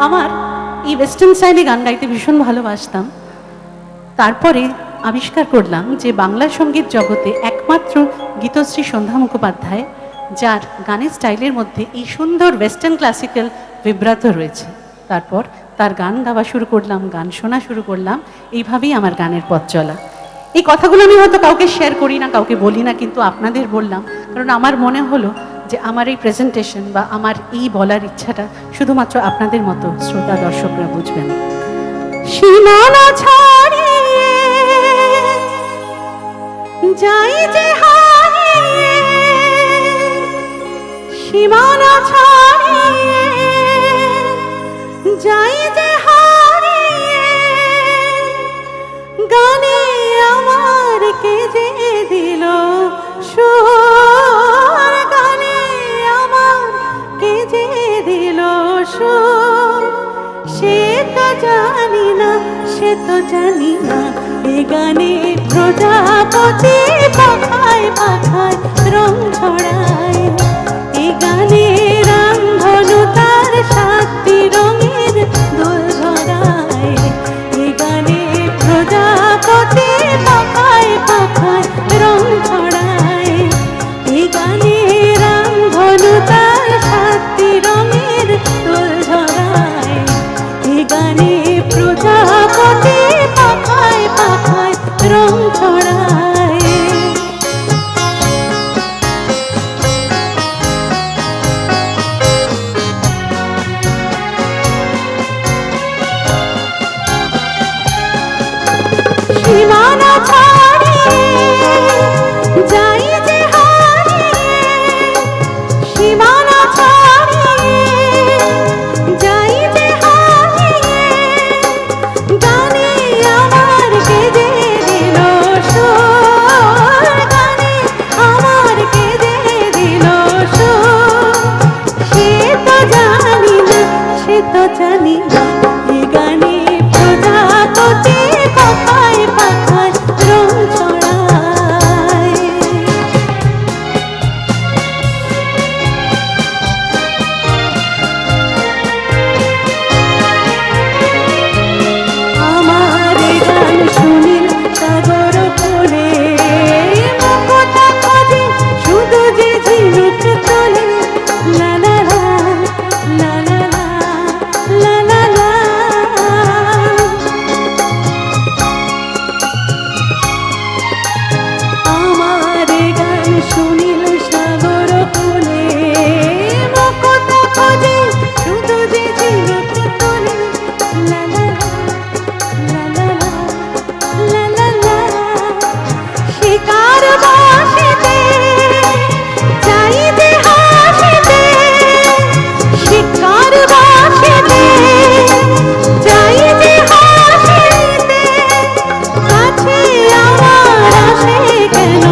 আমার এই ওয়েস্টার্ন স্টাইলে গান গাইতে ভীষণ ভালোবাসতাম। তারপরে আবিষ্কার করলাম যে বাংলা সঙ্গীত জগতে একমাত্র গীতশ্রী সন্ধ্যা মুখোপাধ্যায়, যার গানের স্টাইলের মধ্যে এই সুন্দর ওয়েস্টার্ন ক্লাসিক্যাল বিভ্রাত রয়েছে। তারপর তার গান গাওয়া শুরু করলাম, গান শোনা শুরু করলাম। এইভাবেই আমার গানের পথ চলা। এই কথাগুলো আমি হয়তো কাউকে শেয়ার করি না, কাউকে বলি না, কিন্তু আপনাদের বললাম, কারণ আমার মনে হলো যে আমার এই প্রেজেন্টেশন বা আমার এই বলার ইচ্ছাটা শুধুমাত্র আপনাদের মতো শ্রোতা দর্শকরা বুঝবেন। সীমানা ছাড়িয়ে যাই যে হারিয়ে, সীমানা ছাড়িয়ে যাই যে হারিয়ে, গানে আমার কে যে দিল সুর, গানে আমার কে যে দিল সুর, সে তো জানি না, সে তো জানি না, এ গানে প্রজাপতি পাখায় পাখায় রং ছড়ায়, এ গানে রামধনু তার সাতটি রঙের দোল ঝরায়, এ গানে প্রজাপতি পাখায় পাখায় রং ছড়ায়, এ গানে রামধনু তার সাতটি রঙের দোল ঝরায়, এ গানে প্রজাপতি পাখায় পাখায় রং ছড়ায়। সীমানা ছাড়িয়ে যাই যে হারিয়ে, সীমানা ছাড়িয়ে যাই যে হারিয়ে, গানে আমার কে যে দিল সুর, গানে আমার কে যে দিল সুর, সে তো জানি না, সে তো জানি না, এ গানে প্রজাপতি পাখায় পাখায় রং ছড়ায়। আমার গান শুনিল সাগর কোলে, মুকুটা খোঁজে শুধু যে ঝিনুক তোলে, লা লা লা লা লা লা লা লা। আমার গান শুনিল সাগর কোলে, মুকুটা খোঁজে শুধু যে ঝিনুক তোলে, লা লা লা লা লা লা লা। শিকার বাসিতে যাই যে হাসিতে, শিকার বাসিতে যাই যে হাসিতে, কাছে আমার আসে কেন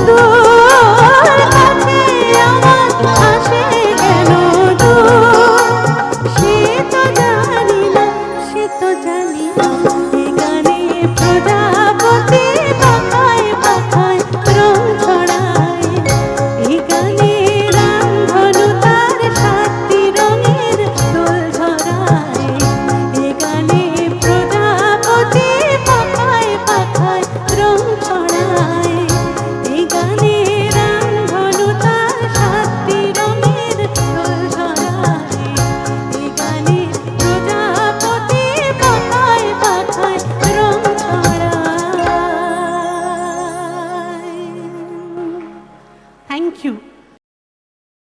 দূর, কাছে আমার আসে কেন দূর, সে তো জানি না, সে তো জানি না, এ গানে প্রজাপতি পাখায় পাখায় রং ছড়ায়, এ গানে রামধনু তার সাতটি রঙের দোল ঝরায়, এ গানে প্রজাপতি পাখায় পাখায় রং ছড়ায়, এ গানে রামধনু তার সাতটি রঙের দোল ঝরায়, এ গানে প্রজাপতি পাখায় পাখায় রং ছড়ায়। Thank you.